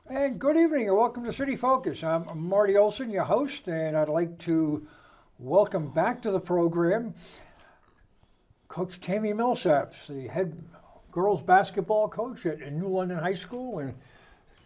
And good evening and welcome to City Focus. I'm Marty Olsen, your host, and I'd like to welcome back to the program Coach Tammy Millsaps, the head girls basketball coach at New London High School and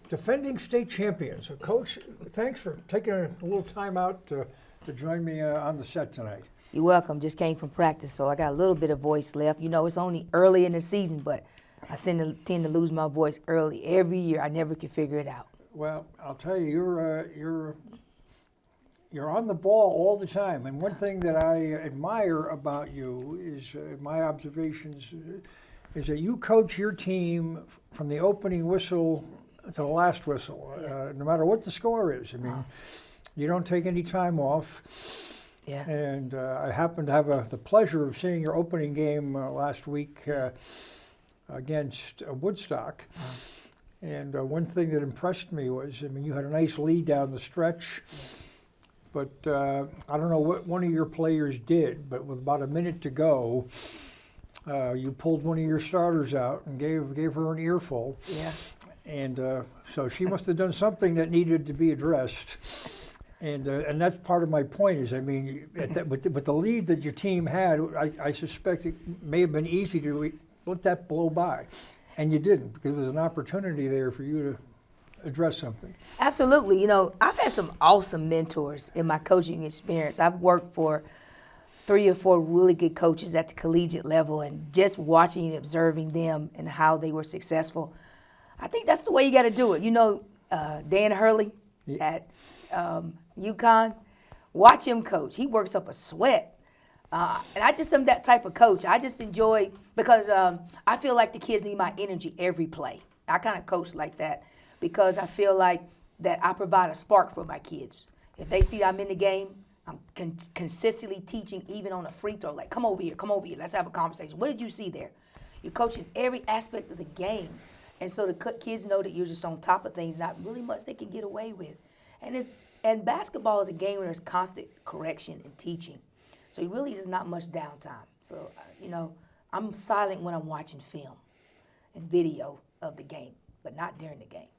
defending state champion. So Coach, thanks for taking a little time out to join me on the set tonight. You're welcome. Just came from practice, so I got a little bit of voice left. You know, it's only early in the season, but I tend to lose my voice early every year. I never can figure it out. Well, I'll tell you, you're on the ball all the time. And one thing that I admire about you is my observations is that you coach your team from the opening whistle to the last whistle, no matter what the score is. I mean, you don't take any time off. Yeah. And I happened to have the pleasure of seeing your opening game last week against Woodstock. And one thing that impressed me was, I mean, you had a nice lead down the stretch, but I don't know what one of your players did, but with about a minute to go, you pulled one of your starters out and gave her an earful. Yeah. And so she must have done something that needed to be addressed. And that's part of my point is, I mean, with the lead that your team had, I suspect it may have been easy to let that blow by. And you didn't, because there was an opportunity there for you to address something. Absolutely. You know, I've had some awesome mentors in my coaching experience. I've worked for 3 or 4 really good coaches at the collegiate level, and just watching and observing them and how they were successful, I think that's the way you got to do it. You know, Dan Hurley at UConn, watch him coach. He works up a sweat. And I just am that type of coach. I just enjoy, because I feel like the kids need my energy every play. I kind of coach like that because I feel like that I provide a spark for my kids. If they see I'm in the game, I'm consistently teaching even on a free throw, like come over here, let's have a conversation. What did you see there? You're coaching every aspect of the game. And so the kids know that you're just on top of things, not really much they can get away with. And basketball is a game where there's constant correction and teaching. So really there's not much downtime. So, you know, I'm silent when I'm watching film and video of the game, but not during the game.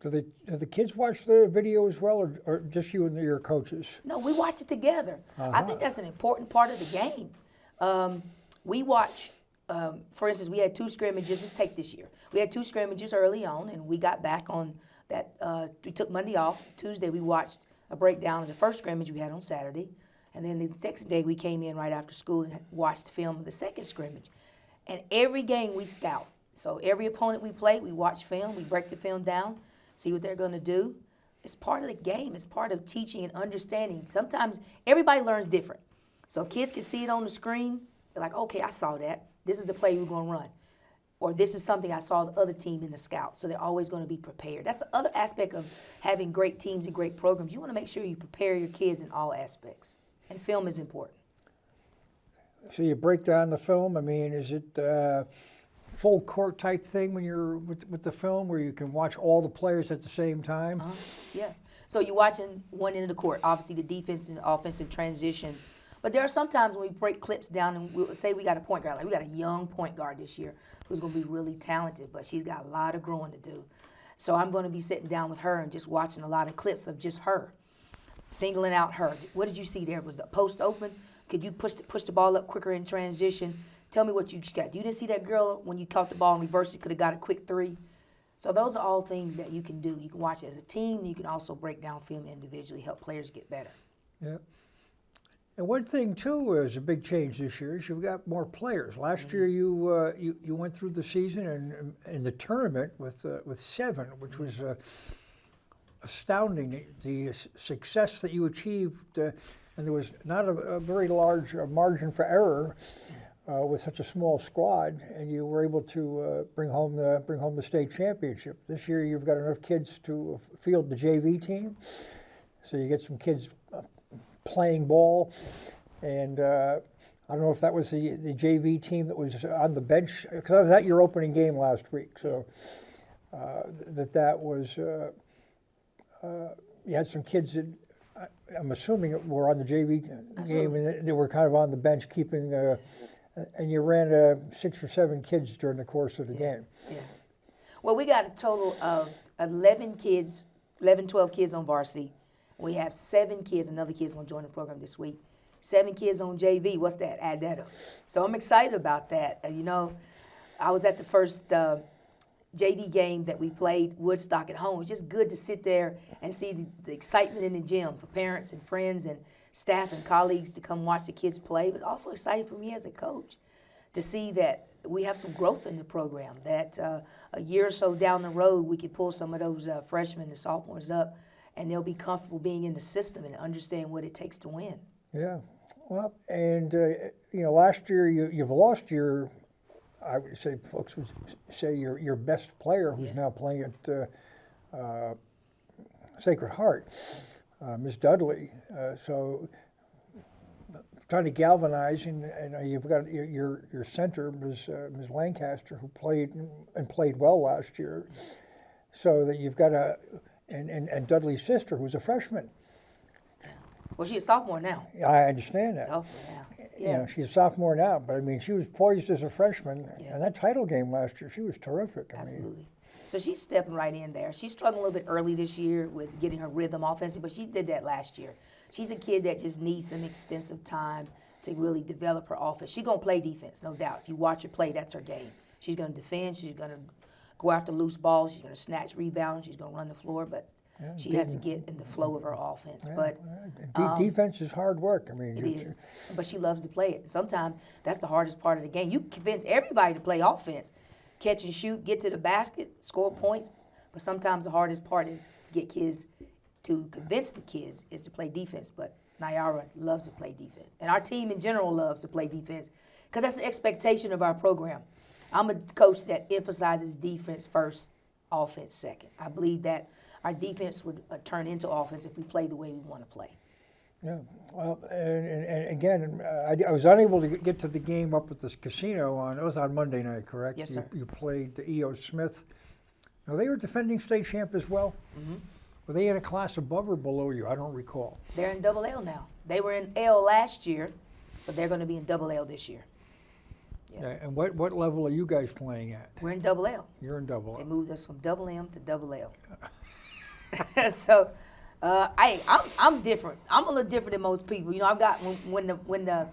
Do the kids watch the video as well, or just you and your coaches? No, we watch it together. I think that's an important part of the game. We watch, for instance, we had 2 scrimmages. Let's take this year. We had 2 scrimmages early on, and we got back on that. We took Monday off. Tuesday we watched a breakdown of the first scrimmage we had on Saturday. And then the next day we came in right after school and watched the film of the second scrimmage. And every game we scout. So every opponent we play, we watch film, we break the film down, see what they're going to do. It's part of the game. It's part of teaching and understanding. Sometimes everybody learns different. So if kids can see it on the screen, they're like, okay, I saw that. This is the play we're going to run. Or this is something I saw the other team in the scout. So they're always going to be prepared. That's the other aspect of having great teams and great programs. You want to make sure you prepare your kids in all aspects. And film is important. So you break down the film. I mean, is it full court type thing when you're with the film, where you can watch all the players at the same time? Yeah. So you're watching one end of the court, obviously the defense and offensive transition. But there are sometimes when we break clips down and we'll say we got a point guard, like we got a young point guard this year who's going to be really talented, but she's got a lot of growing to do. So I'm going to be sitting down with her and just watching a lot of clips of just her. Singling out her. What did you see there? Was the post open? Could you push the ball up quicker in transition? Tell me what you got. You didn't see that girl when you caught the ball and reversed it, could have got a quick 3. So those are all things that you can do. You can watch it as a team. You can also break down film individually, help players get better. Yeah. And one thing too is a big change this year is you've got more players. Last year you went through the season and in the tournament with 7, which was astounding, the success that you achieved, and there was not a very large margin for error with such a small squad, and you were able to bring home the state championship. This year, you've got enough kids to field the JV team, So you get some kids playing ball, and I don't know if that was the JV team that was on the bench, because I was at your opening game last week. So that was you had some kids that I'm assuming were on the JV game, and they were kind of on the bench keeping. And you ran 6 or 7 kids during the course of the game. Yeah. Well, we got a total of 11 kids, 11, 12 kids on varsity. We have 7 kids, another kid's going to join the program this week. 7 kids on JV. What's that? Add that up. So I'm excited about that. I was at the first JV game that we played, Woodstock at home. It's just good to sit there and see the excitement in the gym for parents and friends and staff and colleagues to come watch the kids play, but also exciting for me as a coach to see that we have some growth in the program, that a year or so down the road we could pull some of those freshmen and sophomores up and they'll be comfortable being in the system and understand what it takes to win. Yeah. Well, and, last year you've lost your, I would say, folks would say your best player who's now playing at Sacred Heart. Ms. Dudley, so trying to galvanize, and you've got your center, Ms. Lancaster, who played well last year, so that you've got and Dudley's sister, who's a freshman. Well, she's a sophomore now. I understand that. Sophomore now. Yeah. She's a sophomore now, but I mean, she was poised as a freshman, Yeah. and that title game last year, she was terrific. Absolutely. So she's stepping right in there. She's struggling a little bit early this year with getting her rhythm offensively, but she did that last year. She's a kid that just needs some extensive time to really develop her offense. She's going to play defense, no doubt. If you watch her play, that's her game. She's going to defend. She's going to go after loose balls. She's going to snatch rebounds. She's going to run the floor, but she has to get in the flow of her offense. But defense is hard work. I mean, it is, but she loves to play it. Sometimes that's the hardest part of the game. You convince everybody to play offense. Catch and shoot, get to the basket, score points. But sometimes the hardest part is get kids to convince the kids is to play defense. But Nyara loves to play defense. And our team in general loves to play defense because that's the expectation of our program. I'm a coach that emphasizes defense first, offense second. I believe that our defense would turn into offense if we play the way we want to play. Yeah, well, and again, I was unable to get to the game up at the casino it was on Monday night, correct? Yes, sir. You played the E.O. Smith. Now, they were defending state champ as well? Mm-hmm. Were they in a class above or below you? I don't recall. They're in double L now. They were in L last year, but they're going to be in double L this year. Yeah. And what level are you guys playing at? We're in double L. You're in double L. They moved us from double M to double L. So I'm different. I'm a little different than most people. I've got when the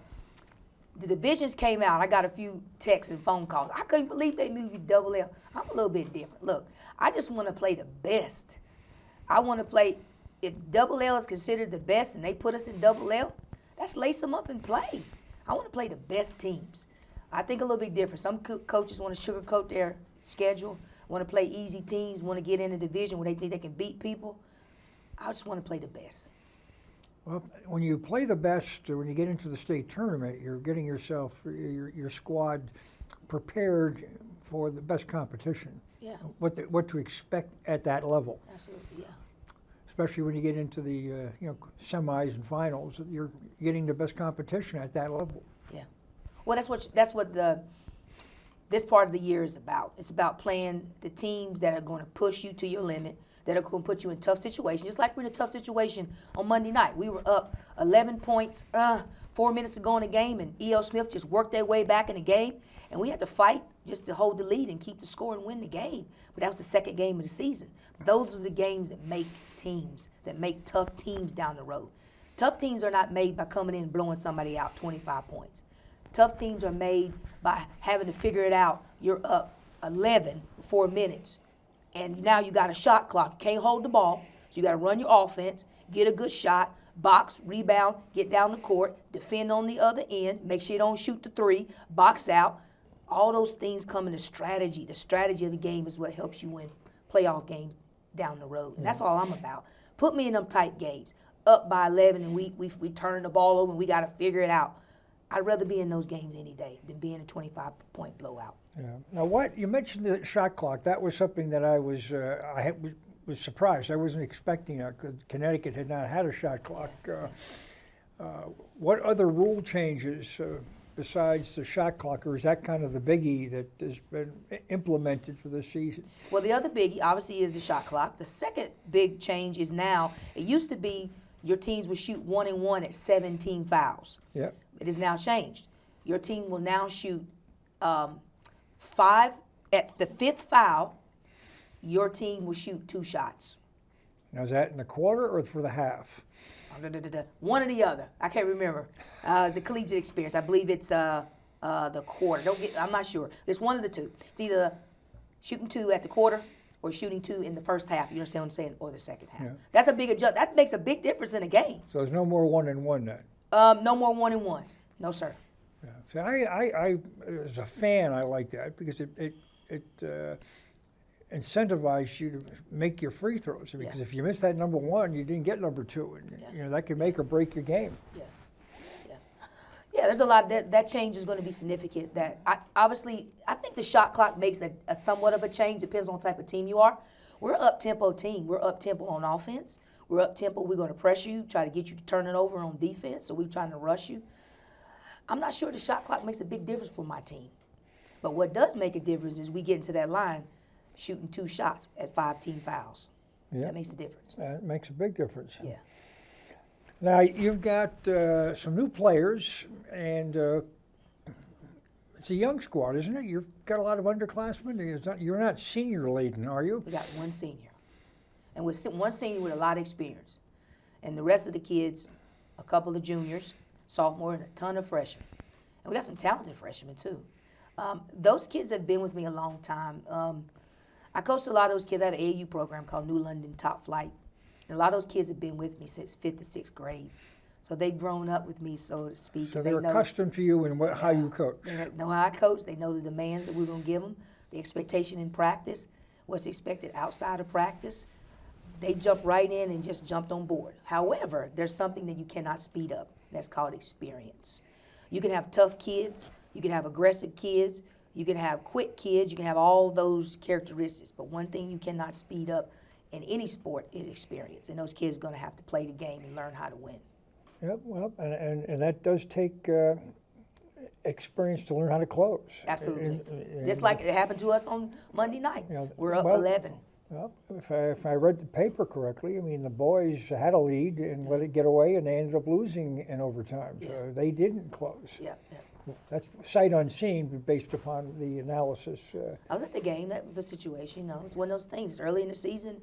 divisions came out, I got a few texts and phone calls. I couldn't believe they moved you to double L. I'm a little bit different. Look, I just want to play the best. I want to play. If double L is considered the best and they put us in double L, let's lace them up and play. I want to play the best teams. I think a little bit different. Some coaches want to sugarcoat their schedule, want to play easy teams, want to get in a division where they think they can beat people. I just want to play the best. Well, when you play the best, when you get into the state tournament, you're getting yourself, your squad prepared for the best competition. Yeah. What to expect at that level. Absolutely, yeah. Especially when you get into the semis and finals, you're getting the best competition at that level. Yeah. Well, that's what this part of the year is about. It's about playing the teams that are going to push you to your limit, that are going to put you in tough situations. Just like we're in a tough situation on Monday night. We were up 11 points 4 minutes to go in the game, and E.O. Smith just worked their way back in the game, and we had to fight just to hold the lead and keep the score and win the game. But that was the second game of the season. Those are the games that make teams, that make tough teams down the road. Tough teams are not made by coming in and blowing somebody out 25 points. Tough teams are made by having to figure it out. You're up 11 for 4 minutes, and now you got a shot clock. You can't hold the ball, so you got to run your offense, get a good shot, box, rebound, get down the court, defend on the other end, make sure you don't shoot the three, box out. All those things come into strategy. The strategy of the game is what helps you win playoff games down the road, and that's all I'm about. Put me in them tight games, up by 11, and we turn the ball over, and we got to figure it out. I'd rather be in those games any day than be in a 25-point blowout. Yeah. Now, what you mentioned the shot clock. That was something that I was surprised. I wasn't expecting that because Connecticut had not had a shot clock. What other rule changes besides the shot clock, or is that kind of the biggie that has been implemented for this season? Well, the other biggie obviously is the shot clock. The second big change is now, it used to be your teams would shoot 1-and-1 at 17 fouls. Yep. It has now changed. Your team will now shoot 5 at the 5th foul. Your team will shoot 2 shots. Now, is that in the quarter or for the half? One or the other. I can't remember. The collegiate experience. I believe it's the quarter. I'm not sure. It's one of the two. It's either shooting 2 at the quarter or shooting 2 in the first half. You understand what I'm saying? Or the second half. Yeah. That's a big adjustment. That makes a big difference in a game. So there's no more 1-and-1 then? No more 1-and-1s. No, sir. Yeah. So I as a fan, I like that because it incentivizes you to make your free throws. Because if you miss that number 1, you didn't get number 2, and that can make or break your game. Yeah, there's a lot that change is going to be significant. That I think the shot clock makes a somewhat of a change. Depends on the type of team you are. We're an up-tempo team. We're up-tempo on offense. We're up-tempo. We're going to press you, try to get you to turn it over on defense. So we're trying to rush you. I'm not sure the shot clock makes a big difference for my team. But what does make a difference is we get into that line shooting 2 shots at 5 team fouls. Yeah. That makes a difference. That makes a big difference. Yeah. Now, you've got some new players, and it's a young squad, isn't it? You've got a lot of underclassmen. You're not senior-laden, are you? We got 1 senior. And with 1 senior with a lot of experience. And the rest of the kids, a couple of juniors, sophomore, and a ton of freshmen. And we got some talented freshmen, too. Those kids have been with me a long time. I coached a lot of those kids. I have an AAU program called New London Top Flight. And a lot of those kids have been with me since 5th to 6th grade. So they've grown up with me, so to speak. So they're accustomed to you and how you coach. They know how I coach. They know the demands that we're going to give them, the expectation in practice, what's expected outside of practice. They jumped right in and just jumped on board. However, there's something that you cannot speed up. That's called experience. You can have tough kids. You can have aggressive kids. You can have quick kids. You can have all those characteristics. But one thing you cannot speed up in any sport is experience. And those kids are going to have to play the game and learn how to win. Yep, well, and that does take experience to learn how to close. Absolutely. Just like it happened to us on Monday night. We're up 11. Well, if I read the paper correctly, I mean, the boys had a lead and let it get away, and they ended up losing in overtime. So they didn't close. Yeah. That's sight unseen, but based upon the analysis. I was at the game. That was the situation. It's one of those things. Early in the season,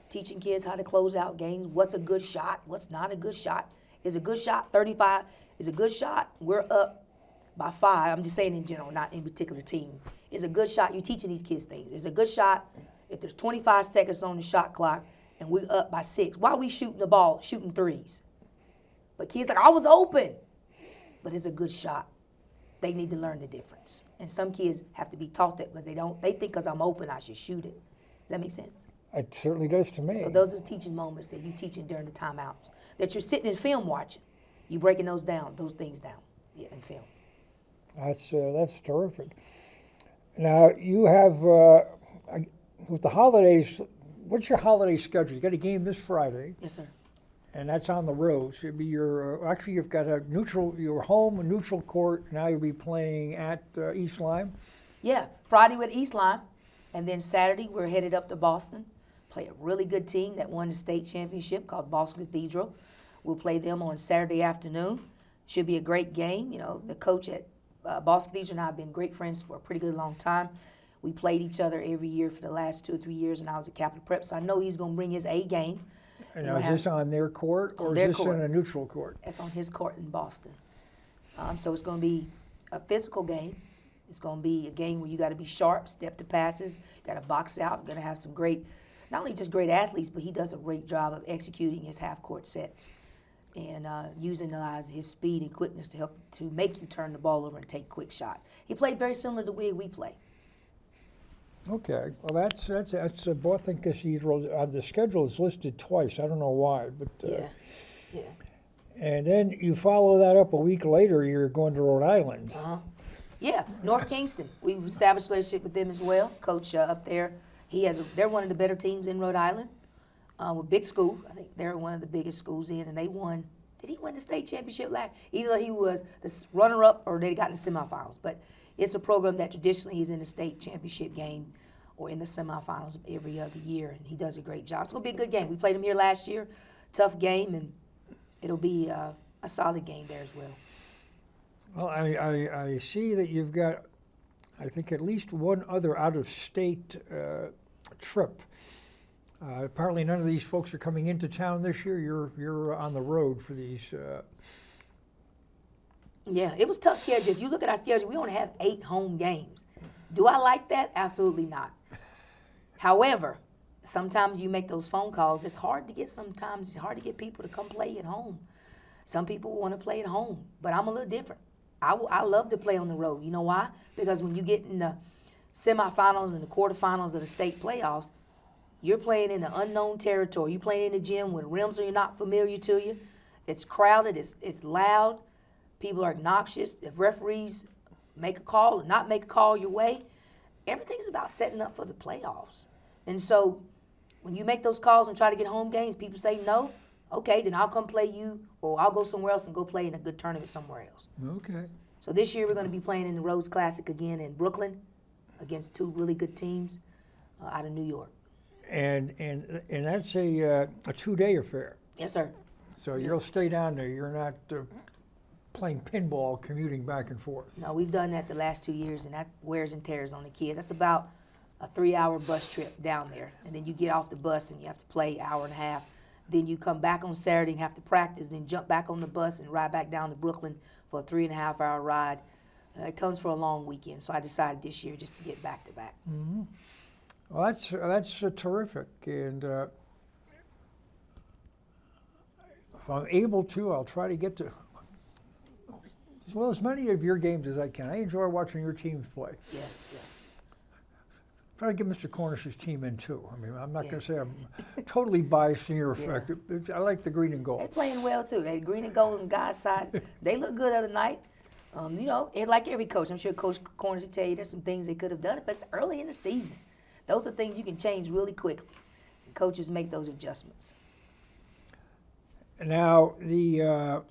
teaching kids how to close out games. What's a good shot? What's not a good shot? Is a good shot 35? Is a good shot? We're up by 5. I'm just saying in general, not in particular team. Is a good shot? You're teaching these kids things. Is a good shot if there's 25 seconds on the shot clock and we're up by 6? Why are we shooting the ball, shooting threes? But kids like, I was open. But it's a good shot. They need to learn the difference. And some kids have to be taught that because they think because I'm open, I should shoot it. Does that make sense? It certainly does to me. So those are teaching moments that you're teaching during the timeouts. That you're sitting in film watching. You're breaking those things down in film. That's terrific. Now, you have, with the holidays, what's your holiday schedule? You got a game this Friday. Yes, sir. And that's on the road. So it'd be actually you've got your home, a neutral court. Now you'll be playing at East Lyme. Yeah, Friday with East Lyme, and then Saturday we're headed up to Boston. Play a really good team that won the state championship called Boston Cathedral. We'll play them on Saturday afternoon. Should be a great game. You know, the coach at Boston Cathedral and I have been great friends for a pretty good long time. We played each other every year for the last 2 or 3 years, and I was at Capital Prep, so I know he's going to bring his A game. And now, is this on their court or is this on a neutral court? It's on his court in Boston. So it's going to be a physical game. It's going to be a game where you got to be sharp, step to passes, got to box out. You're going to have some great, not only just great athletes, but he does a great job of executing his half-court sets and utilizing his speed and quickness to help to make you turn the ball over and take quick shots. He played very similar to the way we play. Okay, well that's Boston Cathedral on the schedule is listed twice. I don't know why, but Yeah. And then you follow that up a week later. You're going to Rhode Island. Yeah, North Kingston. We've established a relationship with them as well. Coach up there They're one of the better teams in Rhode Island. With big school. I think they're one of the biggest schools in, and they won. Did he win the state championship last? Either he was the runner-up or they got in the semifinals. But it's a program that traditionally is in the state championship game or in the semifinals every other year, and he does a great job. It's going to be a good game. We played him here last year. Tough game, and it'll be a solid game there as well. Well, I see that you've got, I think, at least one other out-of-state trip. Apparently, none of these folks are coming into town this year. You're on the road for these. Yeah, it was a tough schedule. If you look at our schedule, we only have 8 home games. Do I like that? Absolutely not. However, sometimes you make those phone calls. Sometimes it's hard to get people to come play at home. Some people want to play at home, but I'm a little different. I love to play on the road. You know why? Because when you get in the semifinals and the quarterfinals of the state playoffs, you're playing in the unknown territory. You're playing in the gym when rims are not familiar to you. It's crowded. It's loud. People are obnoxious. If referees make a call or not make a call your way, everything's about setting up for the playoffs. And so when you make those calls and try to get home games, people say no. Okay, then I'll come play you, or I'll go somewhere else and go play in a good tournament somewhere else. Okay. So this year we're going to be playing in the Rose Classic again in Brooklyn against 2 really good teams out of New York. And that's a 2-day affair. Yes, sir. So you'll stay down there. You're not playing pinball, commuting back and forth. No, we've done that the last 2 years, and that wears and tears on the kids. That's about a 3-hour bus trip down there, and then you get off the bus and you have to play an hour and a half. Then you come back on Saturday and have to practice, then jump back on the bus and ride back down to Brooklyn for a 3.5-hour ride. It comes for a long weekend, so I decided this year just to get back to back. Mm-hmm. Well, that's terrific, and if I'm able to, I'll try to get to as many of your games as I can. I enjoy watching your teams play. Yeah. Try to get Mr. Cornish's team in too. I mean, I'm not going to say I'm totally biased in your effect. Yeah. I like the green and gold. They're playing well too. They green and gold on God's side. They look good the other night. Like every coach, I'm sure Coach Cornish will tell you there's some things they could have done, but it's early in the season. Those are things you can change really quickly. And coaches make those adjustments. Now, the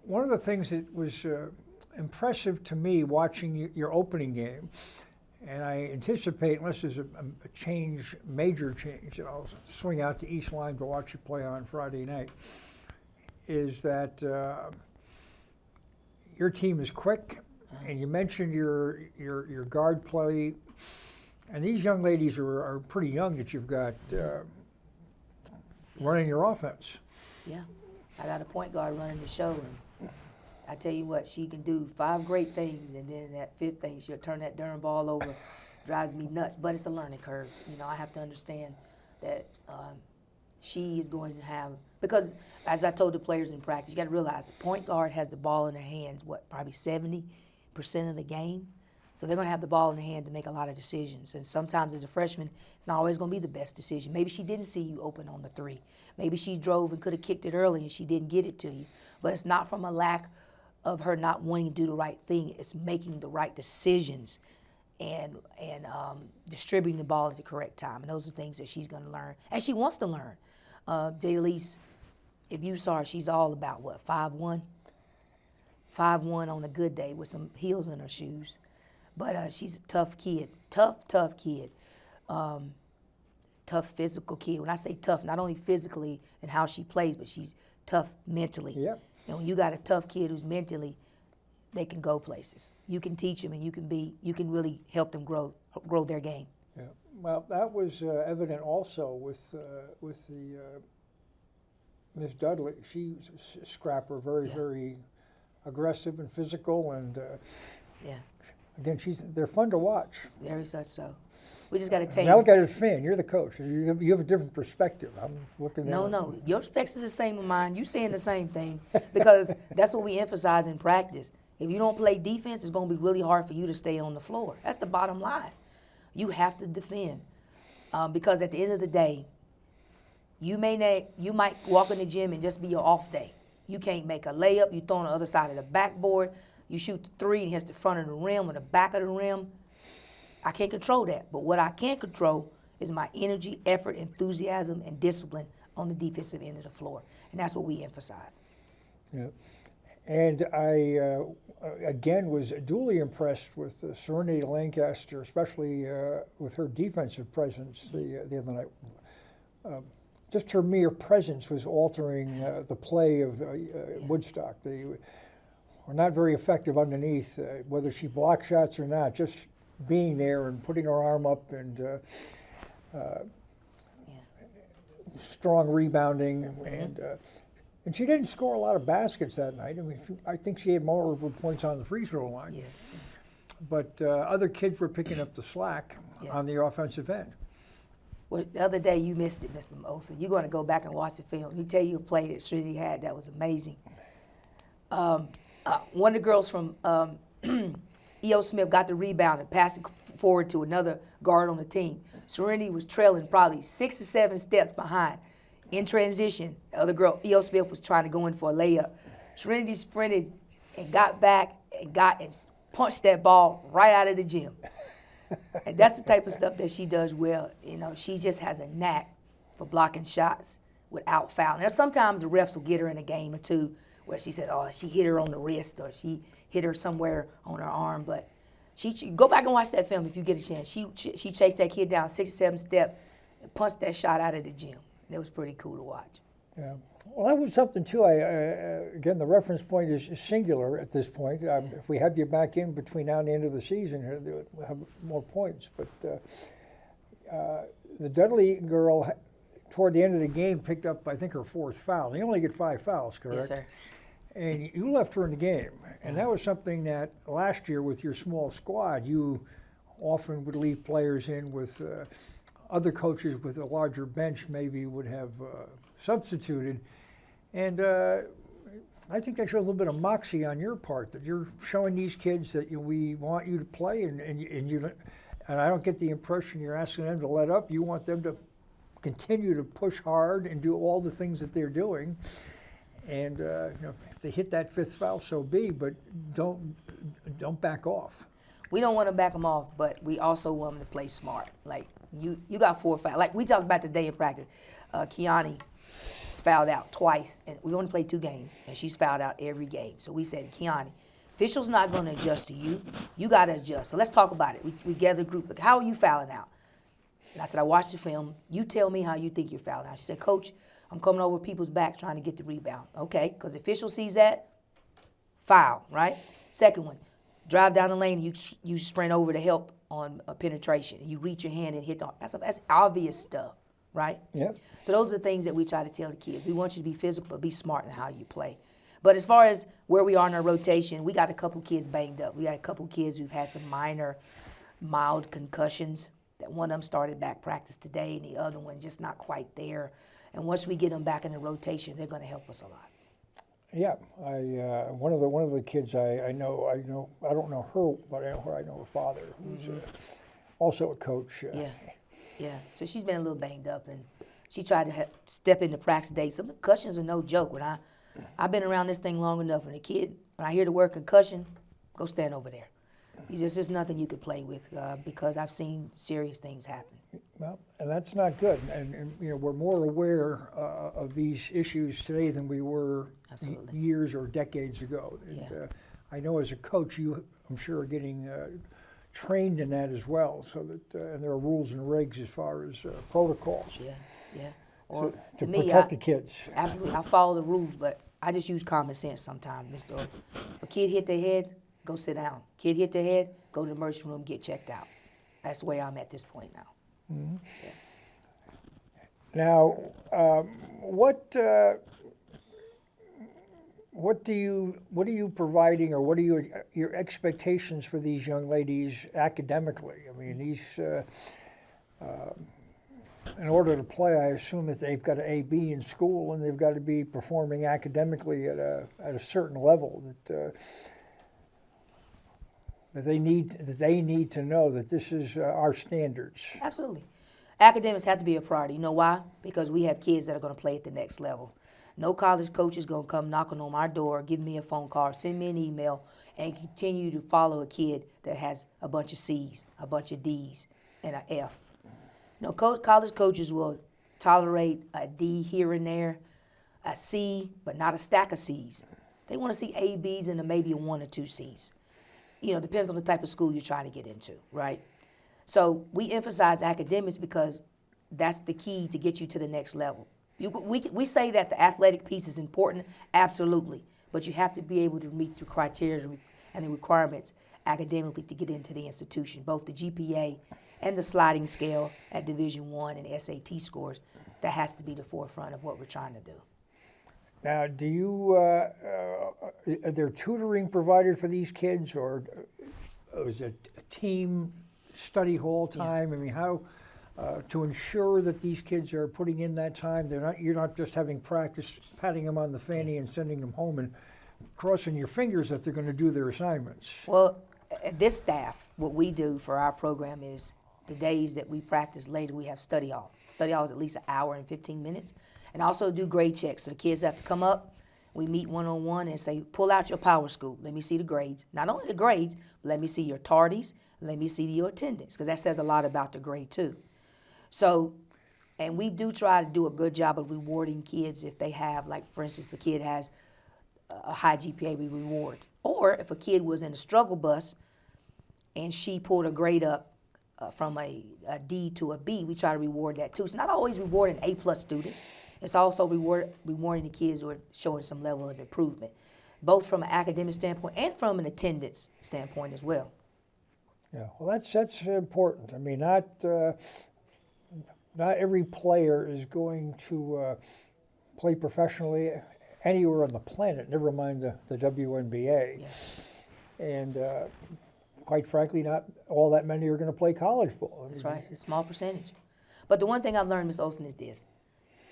one of the things that was impressive to me watching your opening game, and I anticipate, unless there's a major change, that I'll swing out to East Lyme to watch you play on Friday night, is that your team is quick, and you mentioned your guard play, and these young ladies are pretty young that you've got running your offense. Yeah, I got a point guard running the show, and I tell you what, she can do 5 great things, and then that 5th thing, she'll turn that darn ball over. Drives me nuts, but it's a learning curve. I have to understand that she is going to have, because as I told the players in practice, you got to realize the point guard has the ball in their hands, probably 70% of the game. So they're going to have the ball in their hand to make a lot of decisions. And sometimes as a freshman, it's not always going to be the best decision. Maybe she didn't see you open on the 3. Maybe she drove and could have kicked it early and she didn't get it to you. But it's not from a lack of her not wanting to do the right thing. It's making the right decisions and distributing the ball at the correct time. And those are things that she's going to learn. And she wants to learn. Jalise, if you saw her, she's all about, 5'1"? 5'1" on a good day with some heels in her shoes. But she's a tough kid, tough kid, tough physical kid. When I say tough, not only physically and how she plays, but she's tough mentally. Yep. And when you got a tough kid who's mentally, they can go places. You can teach them, and you can really help them grow their game. Yeah. Well, that was evident also with the Miss Dudley. She's a scrapper, very aggressive and physical, and again, they're fun to watch. Very such so. We just got to take. Now look at it as a fan. You're the coach. You have a different perspective. I'm looking at No. Your perspective is the same as mine. You saying the same thing because that's what we emphasize in practice. If you don't play defense, it's going to be really hard for you to stay on the floor. That's the bottom line. You have to defend because at the end of the day, you might walk in the gym and just be your off day. You can't make a layup. You throw on the other side of the backboard. You shoot the 3 and hits the front of the rim or the back of the rim. I can't control that. But what I can control is my energy, effort, enthusiasm, and discipline on the defensive end of the floor. And that's what we emphasize. Yeah. And I, again, was duly impressed with Serenity Lancaster, especially with her defensive presence the other night. Just her mere presence was altering the play of Woodstock. They were not very effective underneath, whether she blocked shots or not. Just being there and putting her arm up and strong rebounding, and she didn't score a lot of baskets that night. I mean, I think she had more of her points on the free throw line. Yeah. But other kids were picking up the slack on the offensive end. Well, the other day you missed it, Mr. Olsen. You're going to go back and watch the film. Let me tell you a play that Trinity had that was amazing. One of the girls from E.O. Smith got the rebound and passed it forward to another guard on the team. Serenity was trailing probably 6 or 7 steps behind. In transition, the other girl, E.O. Smith, was trying to go in for a layup. Serenity sprinted and got back and punched that ball right out of the gym. And that's the type of stuff that she does well. You know, she just has a knack for blocking shots without fouling. Now, sometimes the refs will get her in a game or two where she said, oh, she hit her on the wrist or she hit her somewhere on her arm. But she go back and watch that film if you get a chance. She chased that kid down 6 or 7 steps and punched that shot out of the gym. It was pretty cool to watch. Yeah. Well, that was something, too. Again, the reference point is singular at this point. If we have you back in between now and the end of the season, we'll have more points. But the Dudley girl, toward the end of the game, picked up, I think, her 4th foul. You only get 5 fouls, correct? Yes, sir. And you left her in the game. And that was something that last year with your small squad, you often would leave players in with other coaches with a larger bench maybe would have substituted. And I think that shows a little bit of moxie on your part, that you're showing these kids that we want you to play, and I don't get the impression you're asking them to let up. You want them to continue to push hard and do all the things that they're doing. And if they hit that 5th foul, so be, but don't back off. We don't want to back them off, but we also want them to play smart. Like, you got 4 fouls. Like we talked about today in practice, Kiani is fouled out twice, and we only played 2 games, and she's fouled out every game. So we said, Kiani, official's not going to adjust to you. You got to adjust. So let's talk about it. We gathered a group. Like, how are you fouling out? And I said, I watched the film. You tell me how you think you're fouling out. She said, Coach, I'm coming over people's back trying to get the rebound. Okay, because the official sees that, foul, right? Second one, drive down the lane and you sprint over to help on a penetration. You reach your hand and hit the, that's obvious stuff, right? Yeah. So those are the things that we try to tell the kids. We want you to be physical, but be smart in how you play. But as far as where we are in our rotation, we got a couple kids banged up. We got a couple kids who've had some mild concussions. That one of them started back practice today, and the other one just not quite there. And once we get them back in the rotation, they're going to help us a lot. Yeah, one of the kids I know I don't know her, but I know her father, who's also a coach. Yeah. So she's been a little banged up, and she tried to step into practice today. Some concussions are no joke. When I've been around this thing long enough, when I hear the word concussion, go stand over there. It's nothing you could play with because I've seen serious things happen. Well, and that's not good. And we're more aware of these issues today than we were years or decades ago. And, I know as a coach, I'm sure, are getting trained in that as well. So that and there are rules and regs as far as protocols. Yeah. Or to protect the kids. Absolutely, I follow the rules, but I just use common sense sometimes, Mr. If a kid hit their head, go sit down. Kid hit their head, go to the emergency room, get checked out. That's the way I'm at this point now. Mm-hmm. Yeah. Now, what are you providing, or what are your expectations for these young ladies academically? I mean, these in order to play, I assume that they've got an A.B. in school, and they've got to be performing academically at a certain level that they need to know that this is our standards. Absolutely. Academics have to be a priority. You know why? Because we have kids that are going to play at the next level. No college coach is going to come knocking on my door, give me a phone call, send me an email, and continue to follow a kid that has a bunch of C's, a bunch of D's, and an F. You know, college coaches will tolerate a D here and there, a C, but not a stack of C's. They want to see A, B's, and maybe a 1 or 2 C's. You know, depends on the type of school you're trying to get into, right? So we emphasize academics because that's the key to get you to the next level. We say that the athletic piece is important, absolutely, but you have to be able to meet the criteria and the requirements academically to get into the institution, both the GPA and the sliding scale at Division I and SAT scores. That has to be the forefront of what we're trying to do. Now, do you, are there tutoring provided for these kids, or is it a team study hall time? Yeah. I mean, how, to ensure that these kids are putting in that time, you're not just having practice, patting them on the fanny and sending them home and crossing your fingers that they're going to do their assignments? Well, at this staff, what we do for our program is the days that we practice later, we have study hall. Study hall is at least an hour and 15 minutes. And also do grade checks. So the kids have to come up, we meet one-on-one and say, pull out your power scoop. Let me see the grades. Not only the grades, but let me see your tardies, let me see your attendance, because that says a lot about the grade too. So, and we do try to do a good job of rewarding kids if they have, like for instance, if a kid has a high GPA, we reward. Or if a kid was in a struggle bus and she pulled a grade up from a D to a B, we try to reward that too. It's not always rewarding an A+ student. It's also rewarding the kids who are showing some level of improvement, both from an academic standpoint and from an attendance standpoint as well. Yeah, well, that's important. I mean, not every player is going to play professionally anywhere on the planet, never mind the WNBA. Yeah. And quite frankly, not all that many are going to play college ball. That's right, a small percentage. But the one thing I've learned, Ms. Olsen, is this.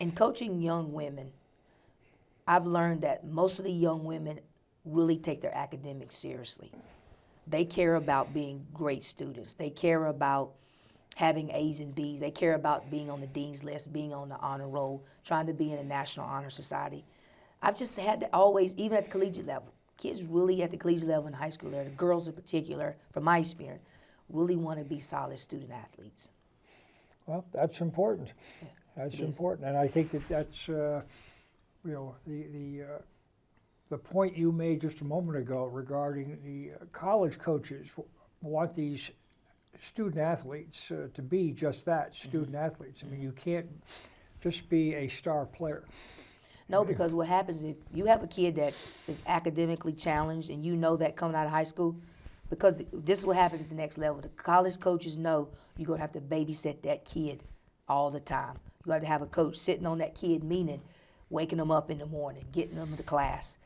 In coaching young women, I've learned that most of the young women really take their academics seriously. They care about being great students. They care about having A's and B's. They care about being on the dean's list, being on the honor roll, trying to be in a National Honor Society. I've just had to always, even at the collegiate level, kids really at the collegiate level in high school, the girls in particular, from my experience, really want to be solid student athletes. Well, that's important. Yeah. That's important, and I think that's you know, the point you made just a moment ago regarding the college coaches want these student athletes to be just that, student athletes. I mean, you can't just be a star player. No, because what happens if you have a kid that is academically challenged and you know that coming out of high school, because this is what happens at the next level. The college coaches know you're going to have to babysit that kid all the time. You got to have a coach sitting on that kid, meaning waking them up in the morning, getting them to class,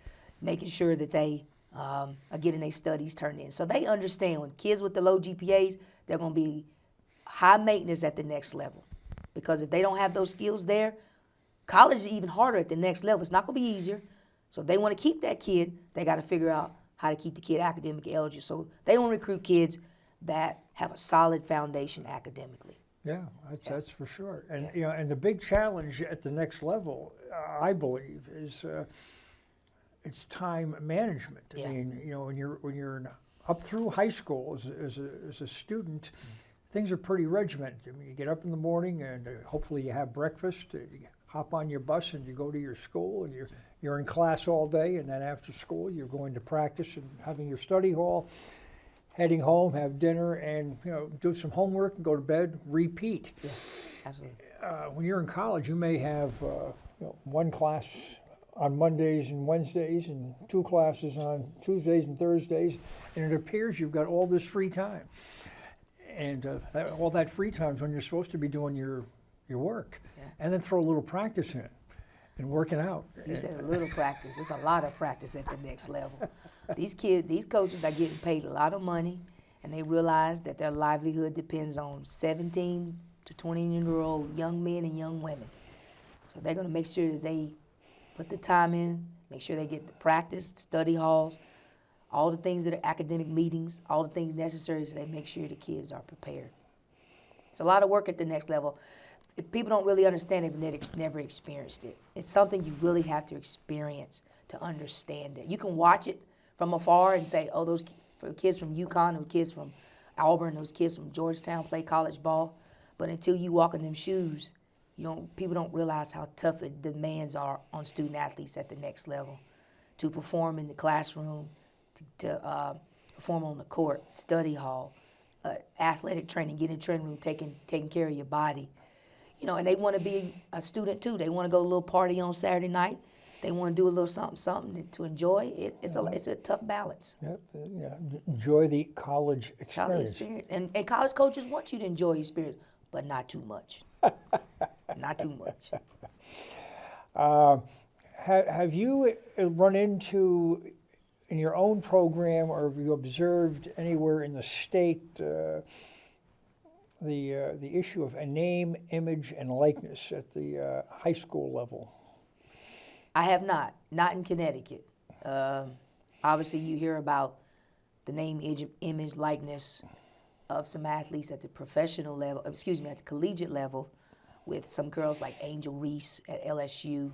making sure that they are getting their studies turned in. So they understand when kids with the low GPAs, they're going to be high maintenance at the next level. Because if they don't have those skills there, college is even harder at the next level. It's not going to be easier. So if they want to keep that kid, they got to figure out how to keep the kid academically eligible. So they want to recruit kids that have a solid foundation academically. Yeah, that's for sure. And you know, and the big challenge at the next level, I believe, is it's time management. I mean, you know, when you're up through high school as a student, things are pretty regimented. I mean, you get up in the morning and hopefully you have breakfast. You hop on your bus and you go to your school, and you're in class all day, and then after school you're going to practice and having your study hall. Heading home, have dinner, and you know, do some homework and go to bed. Repeat. Yeah, absolutely. When you're in college, you may have you know, one class on Mondays and Wednesdays, and 2 classes on Tuesdays and Thursdays, and it appears you've got all this free time. And all that free time is when you're supposed to be doing your work, and then throw a little practice in, and working out. You said a little practice. It's a lot of practice at the next level. These coaches are getting paid a lot of money, and they realize that their livelihood depends on 17 to 20-year-old young men and young women. So they're going to make sure that they put the time in, make sure they get the practice, study halls, all the things that are academic meetings, all the things necessary so they make sure the kids are prepared. It's a lot of work at the next level. If people don't really understand it, they've never experienced it. It's something you really have to experience to understand it. You can watch it from afar and say, oh, those for kids from UConn, those kids from Auburn, those kids from Georgetown play college ball. But until you walk in them shoes, people don't realize how tough the demands are on student athletes at the next level to perform in the classroom, to perform on the court, study hall, athletic training, get in the training room, taking care of your body. And they want to be a student too. They want to go to a little party on Saturday night. They want to do a little something to enjoy. It's a tough balance. Yep. Yeah. Enjoy the college experience. And college coaches want you to enjoy your experience, but not too much. Not too much. Have you run into, in your own program, or have you observed anywhere in the state the issue of a name, image, and likeness at the high school level? I have not in Connecticut. Obviously, you hear about the name, image, likeness of some athletes at the professional level, at the collegiate level, with some girls like Angel Reese at LSU.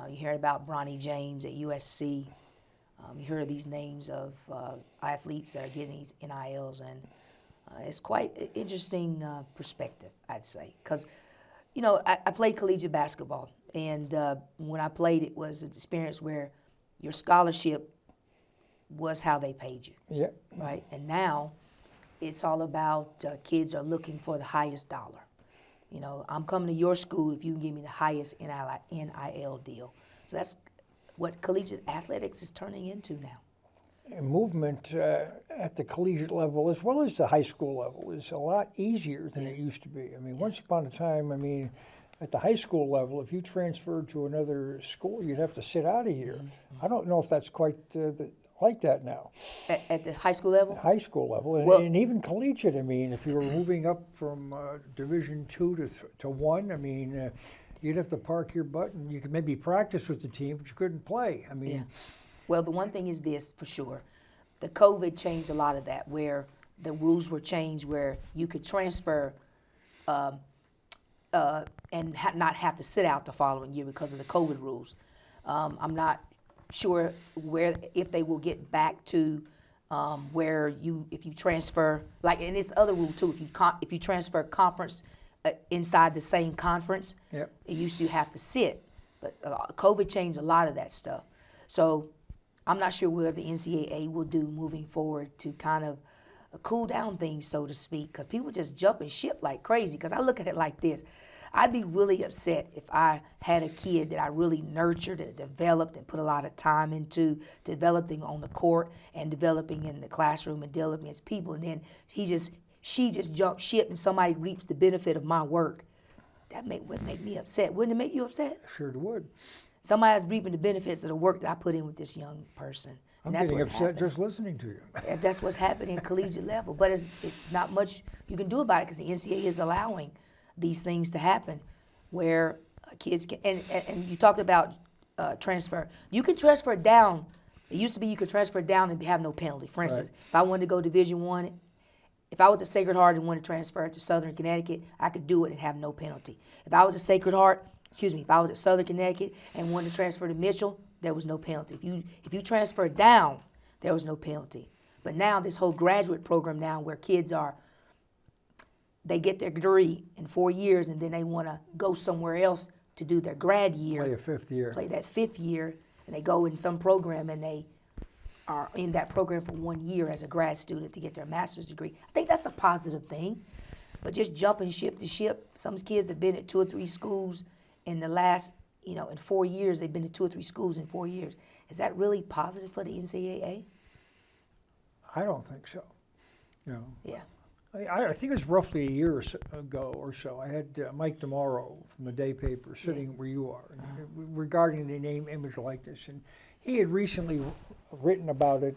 You hear about Bronny James at USC. You hear these names of athletes that are getting these NILs, and it's quite an interesting perspective, I'd say. Because, I played collegiate basketball, and when I played, it was an experience where your scholarship was how they paid you. Yeah. Right? And now it's all about kids are looking for the highest dollar. I'm coming to your school if you can give me the highest NIL deal. So that's what collegiate athletics is turning into now. Movement at the collegiate level as well as the high school level is a lot easier than it used to be. Once upon a time, at the high school level, if you transferred to another school, you'd have to sit out a year. I don't know if that's quite like that now. At the high school level? High school level, and even collegiate. If you were moving up from Division II to one, you'd have to park your butt, and you could maybe practice with the team, but you couldn't play. Yeah. Well, the one thing is this for sure. The COVID changed a lot of that, where the rules were changed, where you could transfer and not have to sit out the following year because of the COVID rules. I'm not sure if they will get back to where if you transfer, and it's other rule too. If you transfer conference inside the same conference, Yep. It used to have to sit, but COVID changed a lot of that stuff. So I'm not sure what the NCAA will do moving forward to kind of cool down things, so to speak, because people just jump and ship like crazy. Because I look at it like this. I'd be really upset if I had a kid that I really nurtured and developed and put a lot of time into developing on the court and developing in the classroom and developing as people, and then she just jumped ship and somebody reaps the benefit of my work. That would make me upset. Wouldn't it make you upset? Sure it would. Somebody's reaping the benefits of the work that I put in with this young person. And I'm that's getting what's upset happening. just listening to you. And that's what's happening at collegiate level. But it's not much you can do about it because the NCAA is allowing these things to happen where kids can, and you talked about transfer. You can transfer down. It used to be you could transfer down and have no penalty. For instance, if I wanted to go Division I, if I was at Sacred Heart and wanted to transfer to Southern Connecticut, I could do it and have no penalty. If I was at if I was at Southern Connecticut and wanted to transfer to Mitchell, there was no penalty. If you transferred down, there was no penalty. But now this whole graduate program now where kids they get their degree in 4 years and then they want to go somewhere else to do their grad year. Play a fifth year. Play that fifth year, and they go in some program and they are in that program for 1 year as a grad student to get their master's degree. I think that's a positive thing. But just jumping ship to ship, some kids have been at 2 or 3 schools in the last, in 4 years, they've been to 2 or 3 schools in 4 years. Is that really positive for the NCAA? I don't think so. Yeah. I think it was roughly a year ago or so. I had Mike DeMauro from the Day Paper sitting where you are regarding the name, image, likeness. And he had recently written about it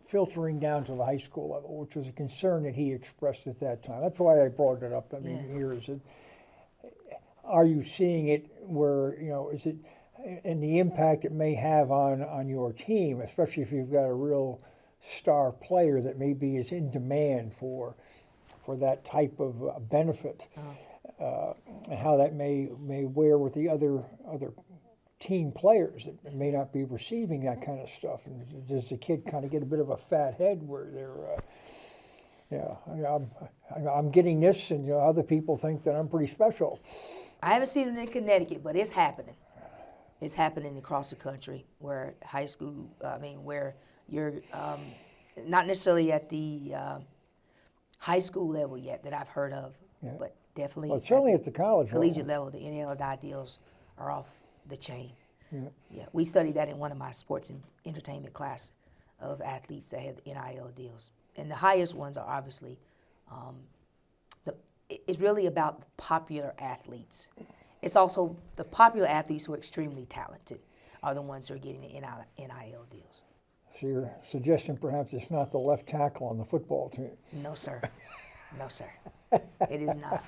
filtering down to the high school level, which was a concern that he expressed at that time. That's why I brought it up. Here is it. Are you seeing it where, is it, and the impact it may have on your team, especially if you've got a real star player that maybe is in demand for that type of benefit, and how that may wear with the other teen players that may not be receiving that kind of stuff? And does the kid kind of get a bit of a fat head where they're, I'm getting this, and other people think that I'm pretty special? I haven't seen it in Connecticut, but it's happening. It's happening across the country where where you're not necessarily at the high school level yet that I've heard of, but definitely Certainly at the college collegiate level, the NIL deals are off the chain. Yeah, we studied that in one of my sports and entertainment class of athletes that had NIL deals. And the highest ones are obviously, it's really about the popular athletes. It's also the popular athletes who are extremely talented are the ones who are getting the NIL deals. So you're suggesting perhaps it's not the left tackle on the football team? No, sir. No, sir. It is not.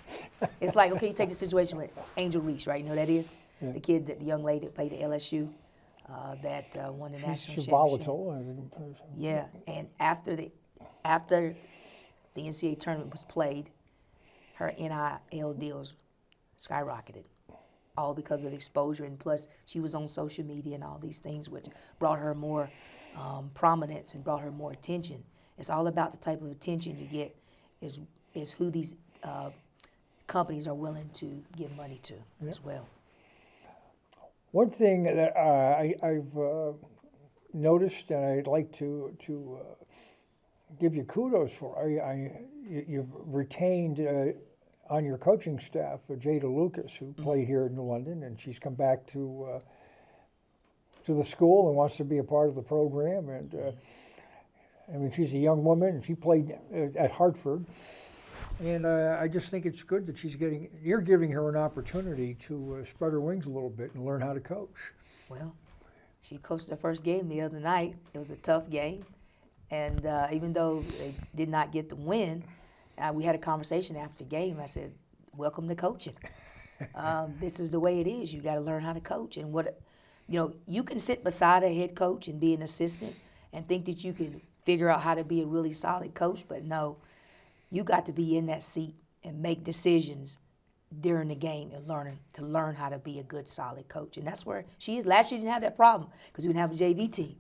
It's like, okay, you take the situation with Angel Reese, right? You know who that is? Yeah. The young lady that played at LSU that won the national championship. She's volatile. Yeah, and after the NCAA tournament was played, her NIL deals skyrocketed, all because of exposure, and plus she was on social media and all these things, which brought her more prominence and brought her more attention. It's all about the type of attention you get is who these companies are willing to give money to as well. One thing that I've noticed, and I'd like to give you kudos for, you've retained on your coaching staff Jada Lucas, who played here in London, and she's come back to the school and wants to be a part of the program. And I mean, she's a young woman, and she played at Hartford. And I just think it's good that you're giving her an opportunity to spread her wings a little bit and learn how to coach. Well, she coached her first game the other night. It was a tough game. And even though they did not get the win, we had a conversation after the game. I said, welcome to coaching. This is the way it is. You got to learn how to coach. And you can sit beside a head coach and be an assistant and think that you can figure out how to be a really solid coach, but no. You got to be in that seat and make decisions during the game and learn how to be a good, solid coach. And that's where she is. Last year didn't have that problem because we didn't have a JV team.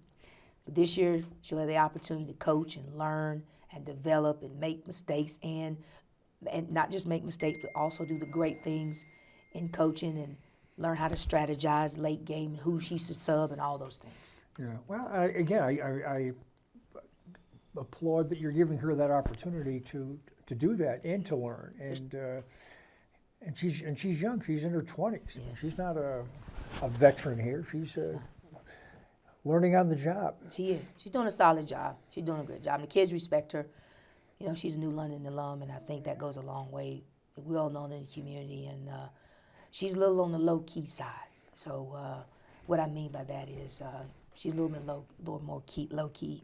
But this year she'll have the opportunity to coach and learn and develop and make mistakes and not just make mistakes, but also do the great things in coaching and learn how to strategize late game, who she should sub and all those things. Yeah. Well, I applaud that you're giving her that opportunity to do that and to learn. And she's young. She's in her 20s. Yeah. She's not a veteran here. She's learning on the job. She is. She's doing a solid job. She's doing a good job. And the kids respect her. She's a New London alum, and I think that goes a long way. We're all known in the community, and she's a little on the low-key side. So what I mean by that is she's a little bit more low-key.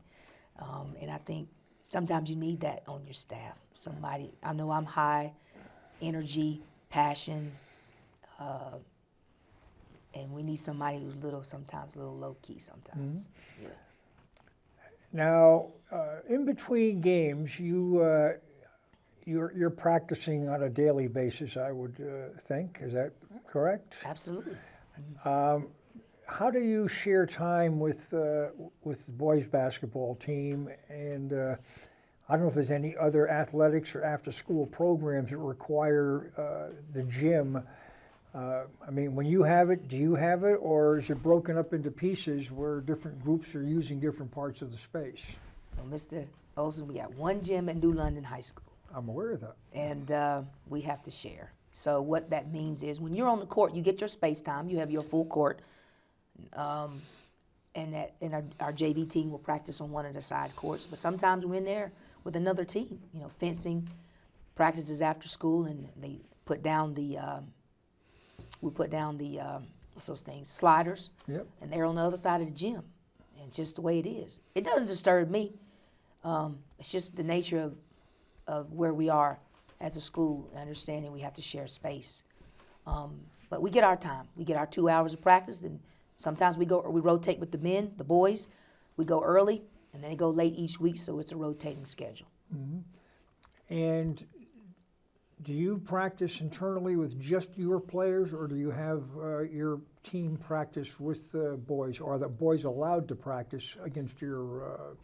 And I think sometimes you need that on your staff. Somebody, I know I'm high energy, passion, and we need somebody who's sometimes a little low-key sometimes. Mm-hmm. Yeah. Now, in between games, you're practicing on a daily basis, I would think. Is that correct? Absolutely. How do you share time with the boys basketball team? And I don't know if there's any other athletics or after-school programs that require the gym. I mean, when you have it, do you have it, or is it broken up into pieces where different groups are using different parts of the space? Well, Mr. Olsen, we got one gym at New London High School. I'm aware of that. And we have to share. So what that means is when you're on the court, you get your space time. You have your full court. And our JV team will practice on one of the side courts. But sometimes we're in there with another team. Fencing practices after school, and they put down what's those things, sliders. Yep. And they're on the other side of the gym. And it's just the way it is. It doesn't disturb me. It's just the nature of where we are as a school, understanding we have to share space. But we get our time. We get our 2 hours of practice, and sometimes we rotate with the boys. We go early, and then they go late each week, so it's a rotating schedule. Mm-hmm. And do you practice internally with just your players, or do you have your team practice with the boys, or are the boys allowed to practice against your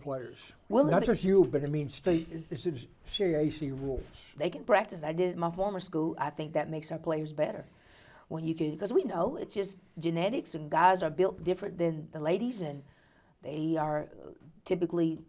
players? Not just you, but I mean, is it CAC rules? They can practice. I did it at my former school. I think that makes our players better. When you can, because we know it's just genetics, and guys are built different than the ladies, and they are typically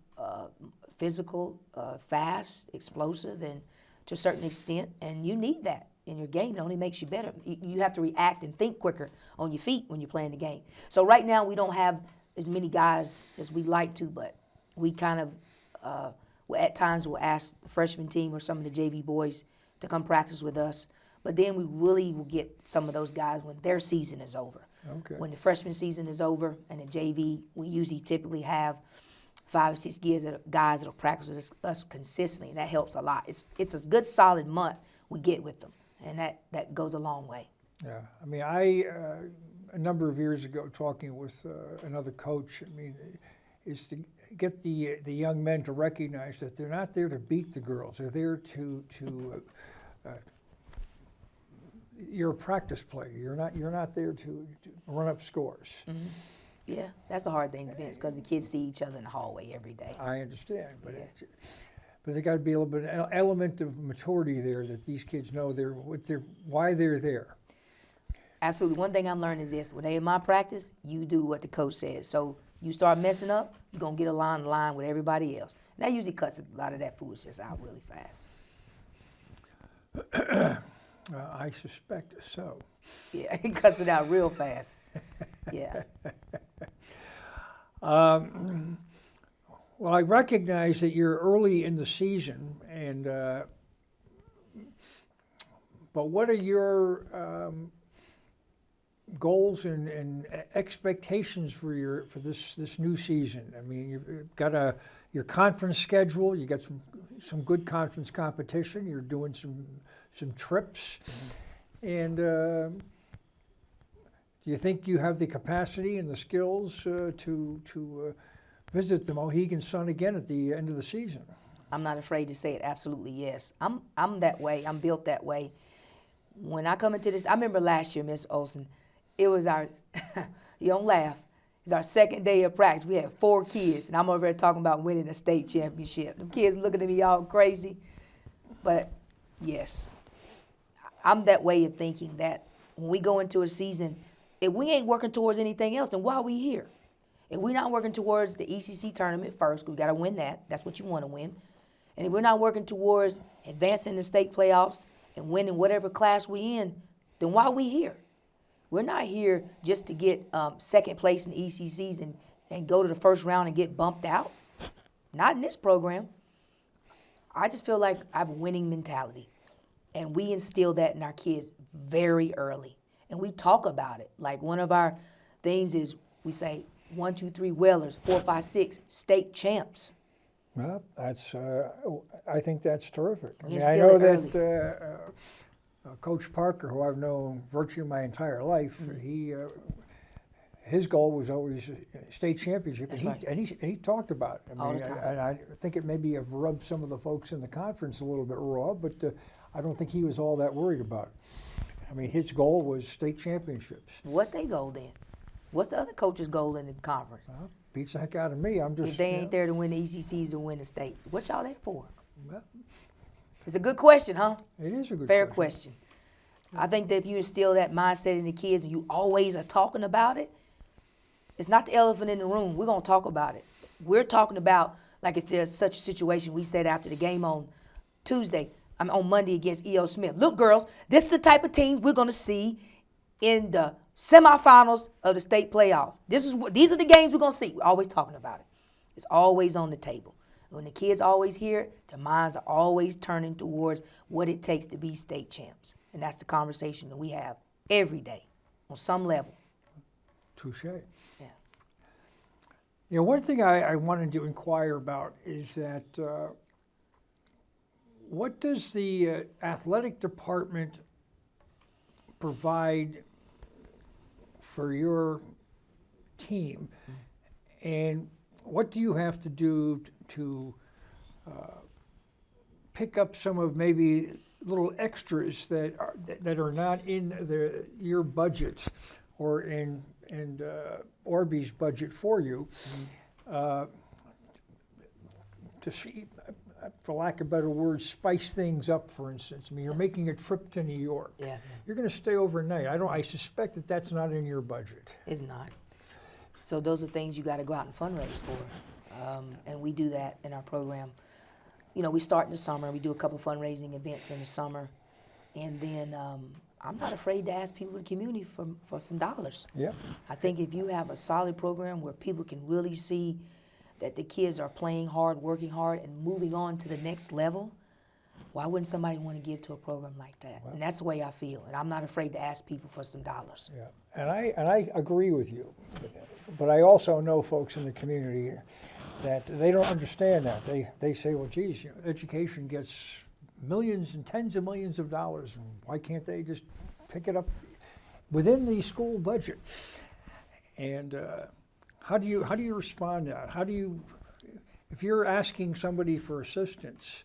physical, fast, explosive, and to a certain extent, and you need that in your game. It only makes you better. You have to react and think quicker on your feet when you're playing the game. So right now we don't have as many guys as we'd like to, but we kind of, at times we'll ask the freshman team or some of the JV boys to come practice with us, but then we really will get some of those guys when their season is over. Okay. When the freshman season is over and the JV, we usually typically have 5 or 6 guys that'll practice with us consistently, and that helps a lot. It's a good solid month we get with them, and that goes a long way. Yeah, I mean, a number of years ago, talking with another coach, I mean, is to get the young men to recognize that they're not there to beat the girls. They're there to you're a practice player. You're not there to run up scores. Mm-hmm. Yeah, that's a hard thing to Vince, because the kids see each other in the hallway every day. I understand, but Yeah. but there got to be a little bit element of maturity there, that these kids know why they're there. Absolutely. One thing I'm learning is this: when they in my practice, you do what the coach says. So you start messing up, you're gonna get line with everybody else. And that usually cuts a lot of that foolishness out really fast. I suspect so. Yeah, it cuts it out real fast. Yeah. Well, I recognize that you're early in the season, and but what are your goals and expectations for this new season? I mean, you've got your conference schedule. You got some good conference competition. You're doing some trips, and do you think you have the capacity and the skills to visit the Mohegan Sun again at the end of the season? I'm not afraid to say it. Absolutely, yes. I'm that way. I'm built that way. When I come into this, I remember last year, Miss Olsen, it was our, you don't laugh, it's our second day of practice. We had 4 kids, and I'm over there talking about winning a state championship. The kids looking at me all crazy. But yes, I'm that way of thinking, that when we go into a season, if we ain't working towards anything else, then why are we here? If we're not working towards the ECC tournament first, we got to win that. That's what you want to win. And if we're not working towards advancing the state playoffs and winning whatever class we in, then why are we here? We're not here just to get second place in the ECCs and go to the first round and get bumped out. Not in this program. I just feel like I have a winning mentality. And we instill that in our kids very early. And we talk about it. Like, one of our things is we say 1, 2, 3 Whalers, 4, 5, 6 state champs. Well, I think that's terrific. I mean, I Instill know it early. that Coach Parker, who I've known virtually my entire life, his goal was always a state championship, That's and right. he talked about it. All the time. And I think it maybe have rubbed some of the folks in the conference a little bit raw, but I don't think he was all that worried about it. I mean, his goal was state championships. What they goal then? What's the other coach's goal in the conference? Well, beats the heck out of me. I'm just. If they ain't there to win the ECCs or win the states, what y'all there for? Well, It's a good question, huh? it is a good Fair question. I think that if you instill that mindset in the kids and you always are talking about it, it's not the elephant in the room. We're going to talk about it. We're talking about, like, if there's such a situation, we said after the game on on Monday against E.O. Smith. Look, girls, this is the type of teams we're going to see in the semifinals of the state playoff. These are the games we're going to see. We're always talking about it. It's always on the table. When the kids always hear it, their minds are always turning towards what it takes to be state champs. And that's the conversation that we have every day on some level. Touche. Yeah. You know, one thing I wanted to inquire about is that what does the athletic department provide for your team, and what do you have to do to pick up some of maybe little extras that are not in your budget or in Orbee's budget for you, to see, for lack of better words, spice things up. For instance, I mean, you're making a trip to New York. Yeah. You're going to stay overnight. I suspect that that's not in your budget. It's not. So those are things you got to go out and fundraise for, and we do that in our program. You know, we start in the summer. We do a couple fundraising events in the summer, and then I'm not afraid to ask people in the community for some dollars. Yeah. I think if you have a solid program where people can really see that the kids are playing hard, working hard, and moving on to the next level, why wouldn't somebody want to give to a program like that? Well, and that's the way I feel, and I'm not afraid to ask people for some dollars. Yeah, and I agree with you, but I also know folks in the community that they don't understand that. They say, well, geez, you know, education gets millions and tens of millions of dollars, and why can't they just pick it up within the school budget? And how do you respond to that? How do you, if you're asking somebody for assistance,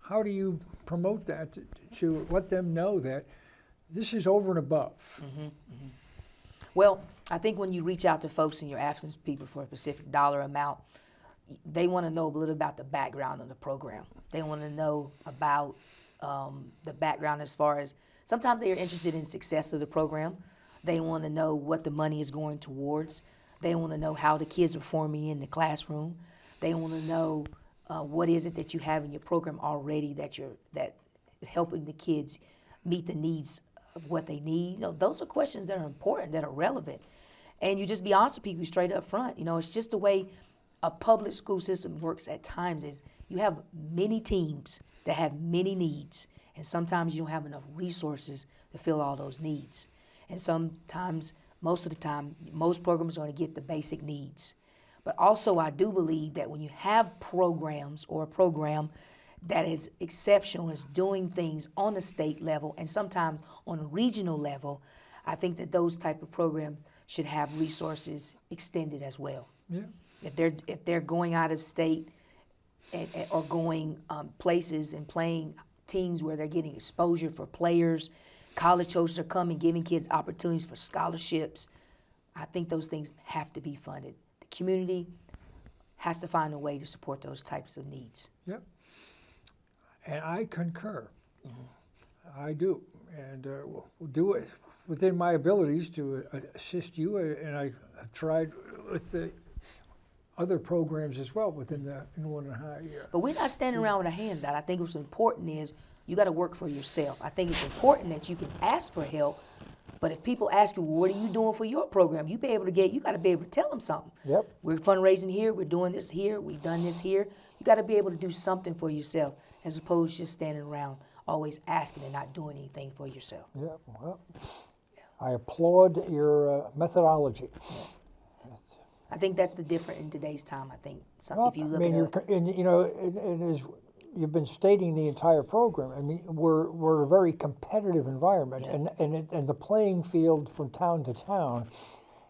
how do you promote that to let them know that this is over and above? Mm-hmm, mm-hmm. Well, I think when you reach out to folks and you're asking people for a specific dollar amount, they want to know a little about the background of the program. They want to know about the background as far as, sometimes they are interested in success of the program. They want to know what the money is going towards. They want to know how the kids are performing in the classroom. They want to know what is it that you have in your program already that is helping the kids meet the needs of what they need. You know, those are questions that are important, that are relevant. And you just be honest with people straight up front. You know, it's just the way a public school system works at times is you have many teams that have many needs, and sometimes you don't have enough resources to fill all those needs. And sometimes, most of the time, most programs are going to get the basic needs. But also I do believe that when you have programs or a program that is exceptional, is doing things on the state level and sometimes on a regional level, I think that those type of programs should have resources extended as well. Yeah. If they're going out of state or going places and playing teams where they're getting exposure for players, college coaches are coming, giving kids opportunities for scholarships, I think those things have to be funded. The community has to find a way to support those types of needs. Yep. And I concur. Mm-hmm. I do. And we'll do it within my abilities to assist you. And I have tried with the other programs as well within the Northern High. But we're not standing around with our hands out. I think what's important is you got to work for yourself. I think it's important that you can ask for help. But if people ask you, well, what are you doing for your program? You got to be able to tell them something. Yep. We're fundraising here. We're doing this here. We've done this here. You got to be able to do something for yourself as opposed to just standing around always asking and not doing anything for yourself. Yeah. Well, I applaud your methodology. I think that's the difference in today's time. I think if you look as you've been stating the entire program, I mean, we're a very competitive environment, yeah. and the playing field from town to town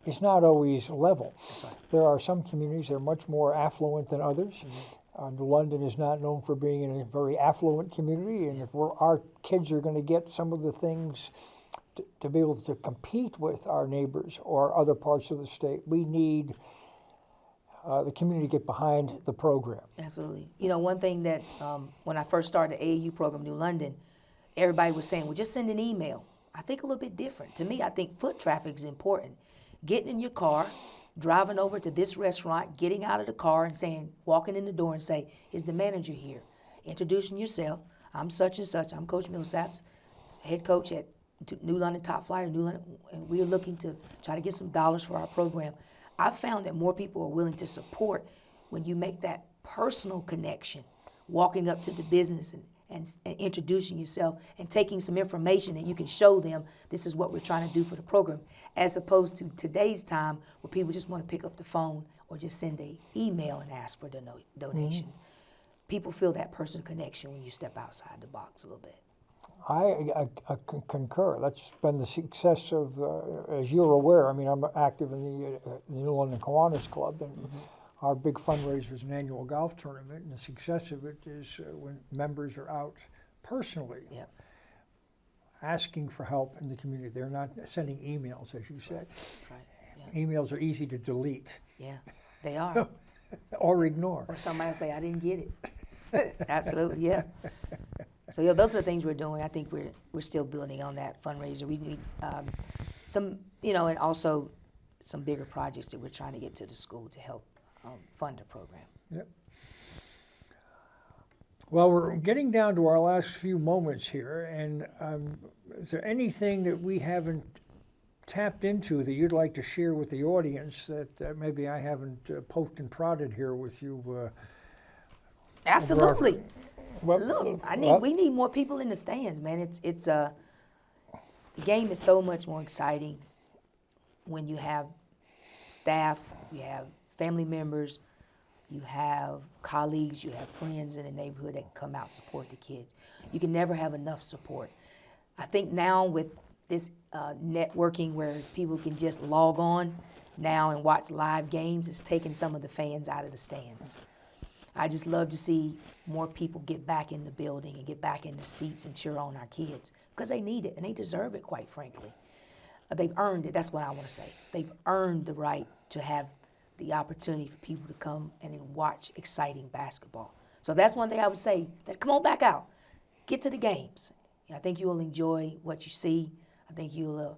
is not always level. That's right. There are some communities that are much more affluent than others. Mm-hmm. London is not known for being in a very affluent community, and if our kids are going to get some of the things to be able to compete with our neighbors or other parts of the state, we need the community to get behind the program. Absolutely. You know, one thing that when I first started the AAU program in New London, everybody was saying, well, just send an email. I think a little bit different. To me, I think foot traffic is important. Getting in your car, driving over to this restaurant, getting out of the car and saying, walking in the door and say, is the manager here? Introducing yourself. I'm such and such. I'm Coach Millsaps, head coach at New London Top Flyer, New London, and we're looking to try to get some dollars for our program. I've found that more people are willing to support when you make that personal connection, walking up to the business and introducing yourself and taking some information that you can show them this is what we're trying to do for the program, as opposed to today's time where people just want to pick up the phone or just send an email and ask for the donation. Mm-hmm. People feel that personal connection when you step outside the box a little bit. I concur. That's been the success of, as you're aware, I mean, I'm active in the New London Kiwanis Club, and our big fundraiser is an annual golf tournament, and the success of it is when members are out personally Yep. asking for help in the community. They're not sending emails, as you said. Right. Yeah. Emails are easy to delete Yeah. They are. or ignore. Or somebody will say, I didn't get it. Absolutely, yeah. So yeah, those are the things we're doing. I think we're still building on that fundraiser. We need some, and also some bigger projects that we're trying to get to the school to help fund the program. Yep. Well, we're getting down to our last few moments here, and is there anything that we haven't tapped into that you'd like to share with the audience that maybe I haven't poked and prodded here with you? Absolutely. Well, Look, we need more people in the stands, man. The game is so much more exciting when you have staff, you have family members, you have colleagues, you have friends in the neighborhood that come out and support the kids. You can never have enough support. I think now with this networking where people can just log on now and watch live games, it's taking some of the fans out of the stands. I just love to see more people get back in the building and get back in the seats and cheer on our kids because they need it and they deserve it, quite frankly. They've earned it. That's what I want to say. They've earned the right to have the opportunity for people to come and watch exciting basketball. So that's one thing I would say. Come on back out. Get to the games. I think you will enjoy what you see. I think you'll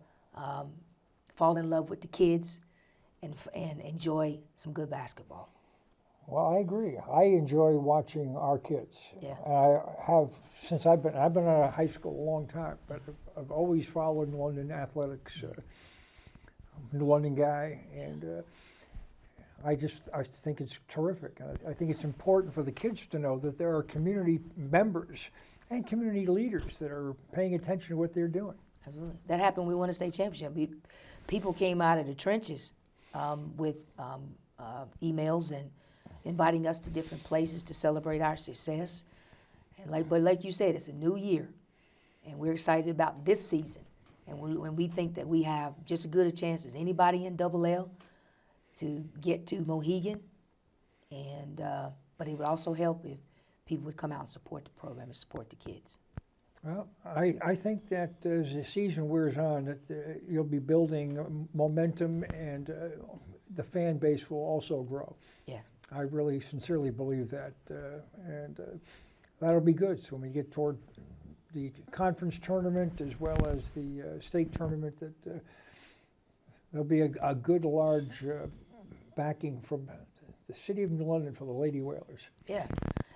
fall in love with the kids and enjoy some good basketball. Well, I agree. I enjoy watching our kids. Yeah. And I have since I've been out of high school a long time, but I've always followed New London athletics. I'm a New London guy, and I think it's terrific. And I think it's important for the kids to know that there are community members and community leaders that are paying attention to what they're doing. Absolutely. That happened. We won a state championship. People came out of the trenches with emails and inviting us to different places to celebrate our success. But like you said, it's a new year, and we're excited about this season. And when we think that we have just as good a chance as anybody in Double L to get to Mohegan, but it would also help if people would come out and support the program and support the kids. Well, I think that as the season wears on, that you'll be building momentum, and the fan base will also grow. Yeah. I really sincerely believe that, and that'll be good. So when we get toward the conference tournament as well as the state tournament, that there'll be a good large backing from the city of New London for the Lady Whalers. Yeah,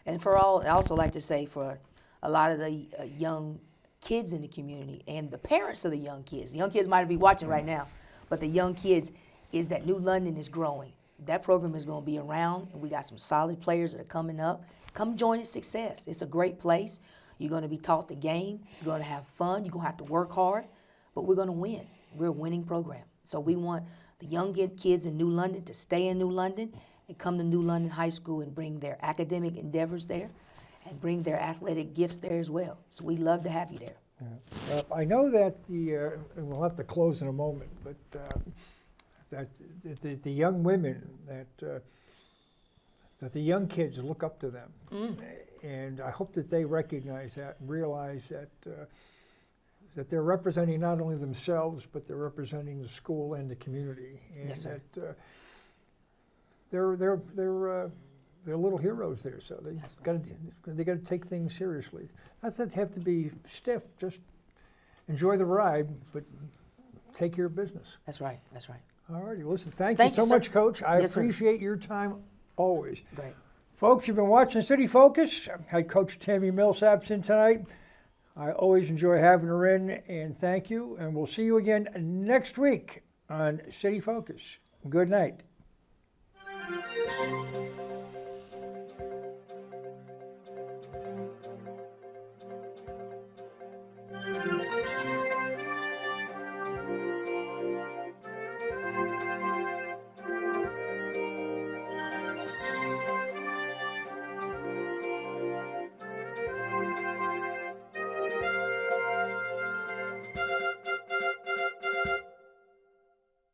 and I also like to say for a lot of the young kids in the community and the parents of the young kids might be watching right now, but the young kids is that New London is growing. That program is going to be around, and we got some solid players that are coming up. Come join its success. It's a great place. You're going to be taught the game. You're going to have fun. You're going to have to work hard, but we're going to win. We're a winning program. So we want the young kids in New London to stay in New London and come to New London High School and bring their academic endeavors there and bring their athletic gifts there as well. So we'd love to have you there. Yeah. I know that and we'll have to close in a moment, but that the young women, that the young kids look up to them. And I hope that they recognize that and realize that they're representing not only themselves, but they're representing the school and the community. And Yes, sir. that they're little heroes there, so they got to take things seriously. Not that they have to be stiff, just enjoy the ride, but take care of business. That's right. That's right. All righty, listen, thank you so sir. much, Coach. I Yes, sir. appreciate your time always. Great. Folks, you've been watching City Focus. I had Coach Tammy Millsaps in tonight. I always enjoy having her in, and thank you. And we'll see you again next week on City Focus. Good night.